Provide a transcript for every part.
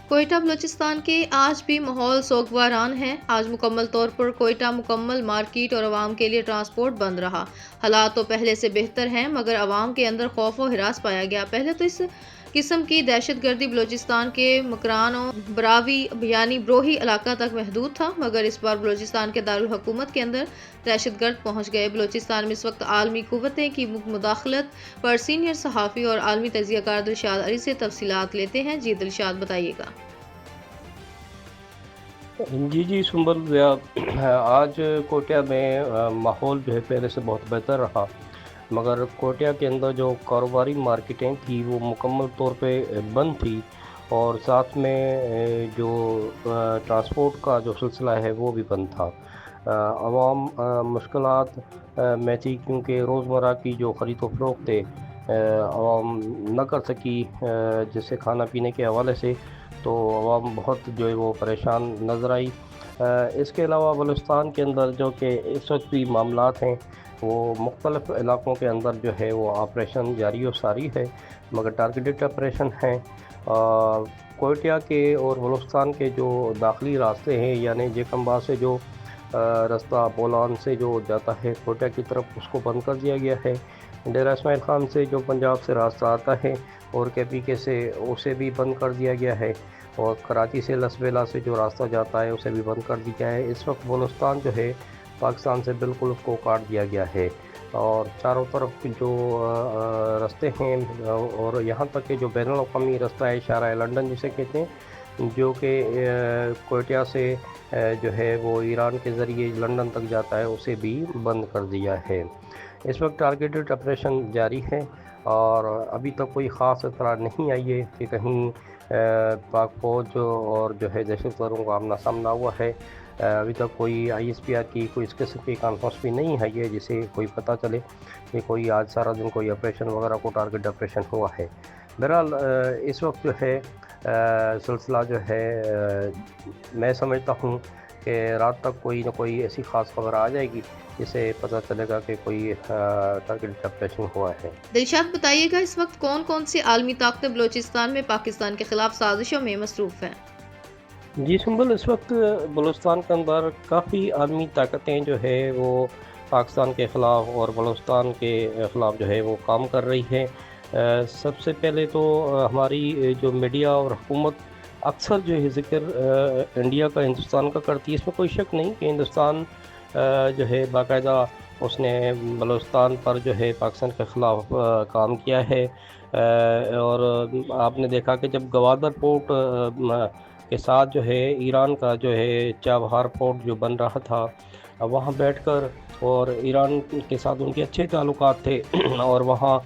کوئٹہ بلوچستان کے آج بھی ماحول سوگواران ہے۔ آج مکمل طور پر کوئٹہ مکمل مارکیٹ اور عوام کے لیے ٹرانسپورٹ بند رہا۔ حالات تو پہلے سے بہتر ہیں مگر عوام کے اندر خوف و ہراس پایا گیا۔ پہلے تو اس قسم کی دہشت گردی بلوچستان کے مکران و براوی یعنی بروہی علاقہ تک محدود تھا، مگر اس بار بلوچستان کے دارالحکومت کے اندر دہشت گرد پہنچ گئے۔ بلوچستان میں اس وقت عالمی قوتیں کی مداخلت پر سینئر صحافی اور عالمی تجزیہ کار دلشاد علی سے تفصیلات لیتے ہیں۔ جی دلشاد بتائیے گا۔ جی سنبل ضیاء، آج کوئٹہ میں ماحول جو ہے پہلے سے بہت بہتر رہا، مگر کوئٹہ کے اندر جو کاروباری مارکیٹیں تھی وہ مکمل طور پہ بند تھی، اور ساتھ میں جو ٹرانسپورٹ کا جو سلسلہ ہے وہ بھی بند تھا۔ عوام مشکلات میں تھی کیونکہ روزمرہ کی جو خرید و فروخت تھے عوام نہ کر سکی، جیسے کھانا پینے کے حوالے سے، تو عوام بہت جو ہے وہ پریشان نظر آئی۔ اس کے علاوہ بلوچستان کے اندر جو کہ اس وقت بھی معاملات ہیں وہ مختلف علاقوں کے اندر جو ہے وہ آپریشن جاری و ساری ہے، مگر ٹارگیٹڈ آپریشن ہیں۔ کوئٹہ کے اور بلوچستان کے جو داخلی راستے ہیں، یعنی جیکمبا سے جو رستہ بولان سے جو جاتا ہے کوئٹہ کی طرف، اس کو بند کر دیا گیا ہے۔ ڈیرہ اسماعیل خان سے جو پنجاب سے راستہ آتا ہے اور کے پی کے سے، اسے بھی بند کر دیا گیا ہے، اور کراچی سے لسبیلا سے جو راستہ جاتا ہے اسے بھی بند کر دیا ہے۔ اس وقت بلوچستان جو ہے پاکستان سے بالکل اس کو کاٹ دیا گیا ہے، اور چاروں طرف جو رستے ہیں، اور یہاں تک کہ جو بین الاقوامی رستہ ہے شارع لنڈن جسے کہتے ہیں، جو کہ کوئٹہ سے جو ہے وہ ایران کے ذریعے لنڈن تک جاتا ہے، اسے بھی بند کر دیا ہے۔ اس وقت ٹارگیٹڈ آپریشن جاری ہے، اور ابھی تک کوئی خاص اطلاع نہیں آئی ہے کہ کہیں پاک فوج اور جو ہے دہشت گردوں کا آمنا سامنا ہوا ہے۔ ابھی تک کوئی آئی ایس پی آر کی کوئی اس قسم کی کانفرنس بھی نہیں آئی ہے جسے کوئی پتہ چلے کہ کوئی آج سارا دن کوئی آپریشن وغیرہ کو ٹارگیٹ آپریشن ہوا ہے۔ بہرحال اس وقت جو ہے سلسلہ جو ہے میں سمجھتا ہوں کہ رات تک کوئی نہ کوئی ایسی خاص خبر آ جائے گی جس سے پتہ چلے گا کہ کوئی ٹارگیٹ آپریشن ہوا ہے۔ دلشاد بتائیے گا، اس وقت کون کون سی عالمی طاقتیں بلوچستان میں پاکستان کے خلاف سازشوں میں مصروف ہیں؟ جی سنبل، اس وقت بلوچستان کے اندر کافی عالمی طاقتیں جو ہے وہ پاکستان کے خلاف اور بلوچستان کے خلاف جو ہے وہ کام کر رہی ہے۔ سب سے پہلے تو ہماری جو میڈیا اور حکومت اکثر جو ہے ذکر انڈیا کا، ہندوستان کا کرتی ہے۔ اس میں کوئی شک نہیں کہ ہندوستان جو ہے باقاعدہ اس نے بلوچستان پر جو ہے پاکستان کے خلاف کام کیا ہے، اور آپ نے دیکھا کہ جب گوادر پورٹ کے ساتھ جو ہے ایران کا جو ہے چابہار پورٹ جو بن رہا تھا، وہاں بیٹھ کر، اور ایران کے ساتھ ان کے اچھے تعلقات تھے، اور وہاں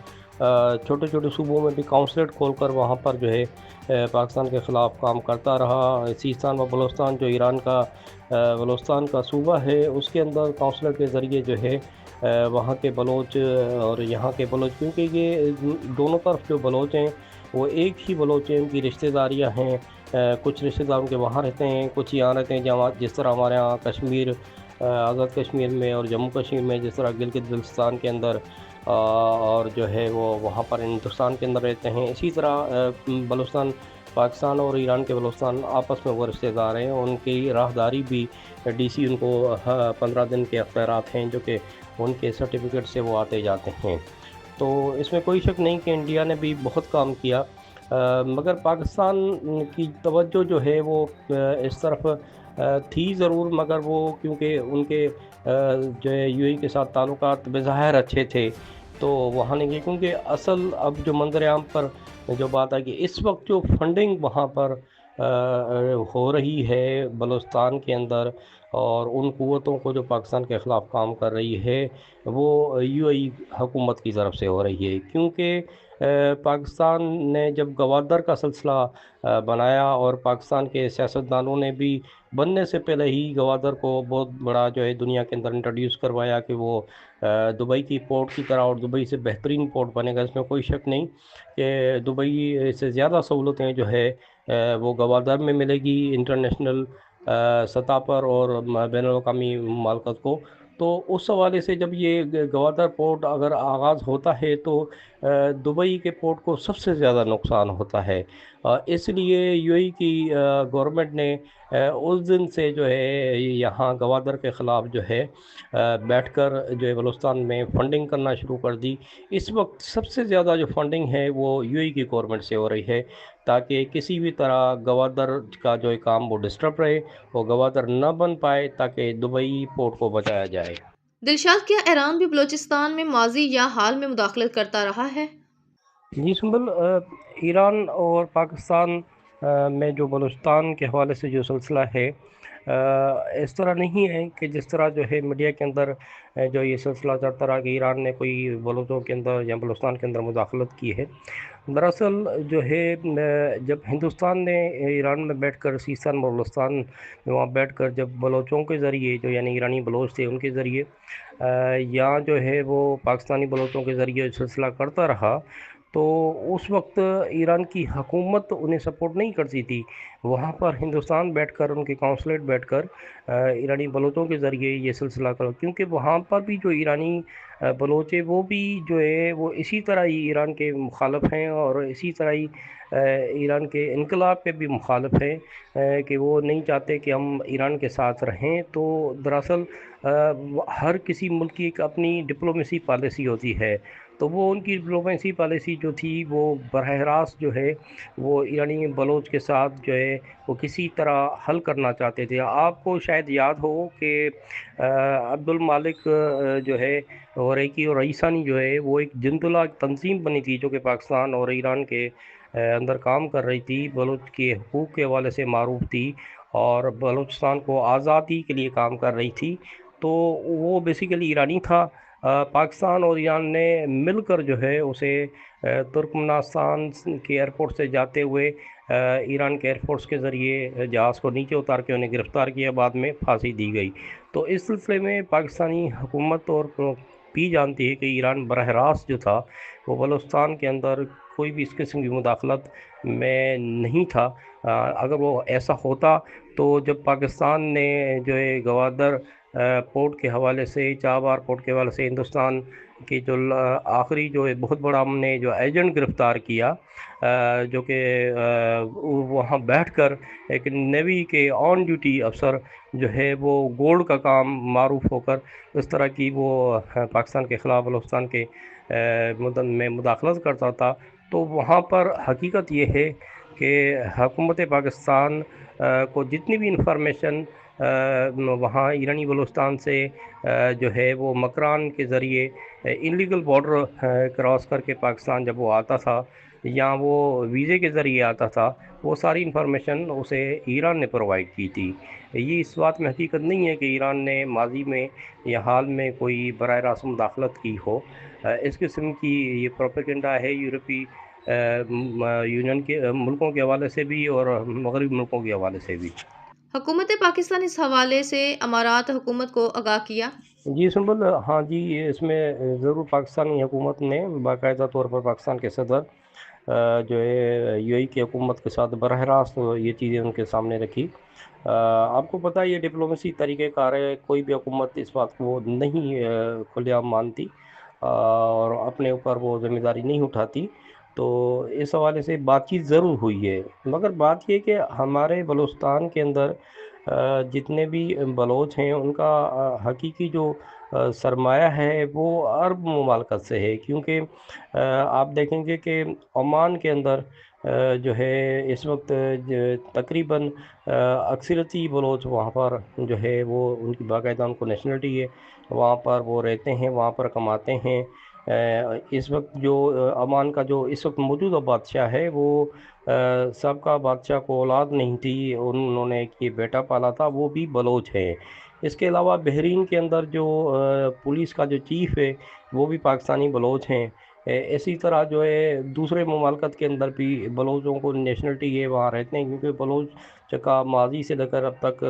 چھوٹے چھوٹے صوبوں میں بھی کونسلیٹ کھول کر وہاں پر جو ہے پاکستان کے خلاف کام کرتا رہا۔ سیستان و بلوچستان جو ایران کا بلوچستان کا صوبہ ہے، اس کے اندر کونسلر کے ذریعے جو ہے وہاں کے بلوچ اور یہاں کے بلوچ، کیونکہ یہ دونوں طرف جو بلوچ ہیں وہ ایک ہی بلوچ ہیں، ان کی رشتہ داریاں ہیں۔ کچھ رشتہ دار ان کے وہاں رہتے ہیں، کچھ یہاں رہتے ہیں، جس طرح ہمارے ہاں کشمیر، آزاد کشمیر میں اور جموں کشمیر میں جس طرح گلگت بلتستان کے اندر اور جو ہے وہ وہاں پر ہندوستان کے اندر رہتے ہیں، اسی طرح بلوچستان، پاکستان اور ایران کے بلوچستان آپس میں وہ رشتہ دار ہیں۔ ان کی راہداری بھی ڈی سی ان کو 15 دن کے اختیارات ہیں جو کہ ان کے سرٹیفکیٹ سے وہ آتے جاتے ہیں۔ تو اس میں کوئی شک نہیں کہ انڈیا نے بھی بہت کام کیا، مگر پاکستان کی توجہ جو ہے وہ اس طرف تھی ضرور، مگر وہ کیونکہ ان کے جو ہے یو اے کے ساتھ تعلقات بظاہر اچھے تھے تو وہاں نہیں گئے، کیونکہ اصل اب جو منظر عام پر جو بات ہے کہ اس وقت جو فنڈنگ وہاں پر ہو رہی ہے بلوچستان کے اندر، اور ان قوتوں کو جو پاکستان کے خلاف کام کر رہی ہے، وہ یو اے ای حکومت کی طرف سے ہو رہی ہے، کیونکہ پاکستان نے جب گوادر کا سلسلہ بنایا، اور پاکستان کے سیاستدانوں نے بھی بننے سے پہلے ہی گوادر کو بہت بڑا جو ہے دنیا کے اندر انٹروڈیوس کروایا کہ وہ دبئی کی پورٹ کی طرح، اور دبئی سے بہترین پورٹ بنے گا۔ اس میں کوئی شک نہیں کہ دبئی سے زیادہ سہولتیں جو ہے وہ گوادر میں ملے گی انٹرنیشنل سطح پر اور بین الاقوامی ممالکت کو۔ تو اس حوالے سے جب یہ گوادر پورٹ اگر آغاز ہوتا ہے تو دبئی کے پورٹ کو سب سے زیادہ نقصان ہوتا ہے۔ اس لیے یو اے کی گورنمنٹ نے اس دن سے جو ہے یہاں گوادر کے خلاف جو ہے بیٹھ کر جو ہے بلوچستان میں فنڈنگ کرنا شروع کر دی۔ اس وقت سب سے زیادہ جو فنڈنگ ہے وہ یو اے کی گورنمنٹ سے ہو رہی ہے، تاکہ کسی بھی طرح گوادر کا جو کام وہ ڈسٹرب رہے، وہ گوادر نہ بن پائے، تاکہ دبئی پورٹ کو بچایا جائے۔ دلشاد، کیا ایران بھی بلوچستان میں ماضی یا حال میں مداخلت کرتا رہا ہے؟ جی سنبل، ایران اور پاکستان میں جو بلوچستان کے حوالے سے جو سلسلہ ہے، اس طرح نہیں ہے کہ جس طرح جو ہے میڈیا کے اندر جو یہ سلسلہ چلتا رہا کہ ایران نے کوئی بلوچوں کے اندر یا بلوچستان کے اندر مداخلت کی ہے۔ دراصل جو ہے جب ہندوستان نے ایران میں بیٹھ کر سیستان بلوچستان میں وہاں بیٹھ کر جب بلوچوں کے ذریعے جو یعنی ایرانی بلوچ تھے ان کے ذریعے یا جو ہے وہ پاکستانی بلوچوں کے ذریعے سلسلہ کرتا رہا، تو اس وقت ایران کی حکومت انہیں سپورٹ نہیں کرتی تھی۔ وہاں پر ہندوستان بیٹھ کر ان کے کونسلیٹ بیٹھ کر ایرانی بلوچوں کے ذریعے یہ سلسلہ کرو، کیونکہ وہاں پر بھی جو ایرانی بلوچ ہے وہ بھی جو ہے وہ اسی طرح ہی ایران کے مخالف ہیں، اور اسی طرح ہی ایران کے انقلاب پہ بھی مخالف ہیں کہ وہ نہیں چاہتے کہ ہم ایران کے ساتھ رہیں۔ تو دراصل ہر کسی ملک کی ایک اپنی ڈپلومیسی پالیسی ہوتی ہے، تو وہ ان کی ڈپلومیسی پالیسی جو تھی وہ براہ راست جو ہے وہ ایرانی بلوچ کے ساتھ جو ہے وہ کسی طرح حل کرنا چاہتے تھے۔ آپ کو شاید یاد ہو کہ عبد المالک جو ہے وریکی اور رئیسانی جو ہے وہ ایک جندلہ تنظیم بنی تھی جو کہ پاکستان اور ایران کے اندر کام کر رہی تھی، بلوچ کے حقوق کے حوالے سے معروف تھی اور بلوچستان کو آزادی کے لیے کام کر رہی تھی۔ تو وہ بیسیکلی ایرانی تھا۔ پاکستان اور ایران نے مل کر جو ہے اسے ترکمنستان کے ایئرپورٹ سے جاتے ہوئے ایران کے ایئر فورس کے ذریعے جہاز کو نیچے اتار کے انہیں گرفتار کیا، بعد میں پھانسی دی گئی۔ تو اس سلسلے میں پاکستانی حکومت اور بھی جانتی ہے کہ ایران براہ راست جو تھا وہ بلوچستان کے اندر کوئی بھی اس قسم کی مداخلت میں نہیں تھا۔ اگر وہ ایسا ہوتا تو جب پاکستان نے جو ہے گوادر پورٹ کے حوالے سے، چابہار پورٹ کے حوالے سے ہندوستان کی جو آخری جو بہت بڑا ہم نے جو ایجنٹ گرفتار کیا، جو کہ وہاں بیٹھ کر ایک نیوی کے آن ڈیوٹی افسر جو ہے وہ گولڈ کا کام معروف ہو کر اس طرح کی وہ پاکستان کے خلاف بلوچستان کے میں مداخلت کرتا تھا، تو وہاں پر حقیقت یہ ہے کہ حکومت پاکستان کو جتنی بھی انفارمیشن وہاں ایرانی بلوچستان سے جو ہے وہ مکران کے ذریعے انلیگل بارڈر کراس کر کے پاکستان جب وہ آتا تھا یا وہ ویزے کے ذریعے آتا تھا، وہ ساری انفارمیشن اسے ایران نے پرووائڈ کی تھی۔ یہ اس بات میں حقیقت نہیں ہے کہ ایران نے ماضی میں یا حال میں کوئی براہ راست مداخلت کی ہو۔ اس قسم کی یہ پروپیگنڈا ہے یورپی یونین کے ملکوں کے حوالے سے بھی اور مغربی ملکوں کے حوالے سے بھی۔ حکومت پاکستان اس حوالے سے امارات حکومت کو آگاہ کیا؟ جی سنبل، ہاں جی، اس میں ضرور پاکستانی حکومت نے باقاعدہ طور پر پاکستان کے صدر جو ہے یو اے کی حکومت کے ساتھ براہ راست یہ چیزیں ان کے سامنے رکھی۔ آپ کو پتہ ہے یہ ڈپلومیسی طریقہ کار ہے، کوئی بھی حکومت اس بات کو نہیں کھلے عام مانتی اور اپنے اوپر وہ ذمہ داری نہیں اٹھاتی، تو اس حوالے سے بات چیت ضرور ہوئی ہے۔ مگر بات یہ کہ ہمارے بلوچستان کے اندر جتنے بھی بلوچ ہیں ان کا حقیقی جو سرمایہ ہے وہ عرب ممالکت سے ہے، کیونکہ آپ دیکھیں گے کہ عمان کے اندر جو ہے اس وقت تقریباً اکثریتی بلوچ وہاں پر جو ہے وہ ان کی باقاعدہ ان کو نیشنلٹی ہے، وہاں پر وہ رہتے ہیں، وہاں پر کماتے ہیں۔ اس وقت جو عمان کا جو اس وقت موجودہ بادشاہ ہے وہ سابقہ بادشاہ کو اولاد نہیں تھی، انہوں نے ایک یہ بیٹا پالا تھا، وہ بھی بلوچ ہے۔ اس کے علاوہ بحرین کے اندر جو پولیس کا جو چیف ہے وہ بھی پاکستانی بلوچ ہیں۔ اسی طرح جو ہے دوسرے ممالکت کے اندر بھی بلوچوں کو نیشنلٹی ہے، وہاں رہتے ہیں، کیونکہ بلوچ کا ماضی سے لے کر اب تک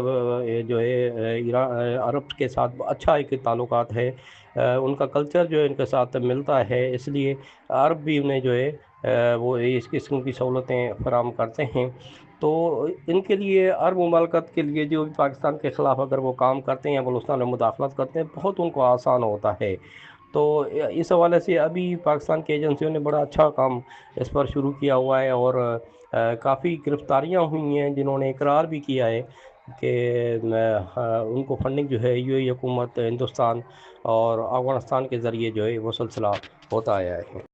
جو ہے عرب کے ساتھ اچھا ایک تعلقات ہے، ان کا کلچر جو ہے ان کے ساتھ ملتا ہے، اس لیے عرب بھی انہیں جو ہے وہ اس قسم کی سہولتیں فراہم کرتے ہیں۔ تو ان کے لیے عرب ممالکت کے لیے جو بھی پاکستان کے خلاف اگر وہ کام کرتے ہیں یا بلوچستان میں مداخلت کرتے ہیں بہت ان کو آسان ہوتا ہے. تو اس حوالے سے ابھی پاکستان کی ایجنسیوں نے بڑا اچھا کام اس پر شروع کیا ہوا ہے اور کافی گرفتاریاں ہوئی ہیں جنہوں نے اقرار بھی کیا ہے کہ ان کو فنڈنگ جو ہے UAE حکومت ہندوستان اور افغانستان کے ذریعے جو ہے وہ سلسلہ ہوتا آیا ہے.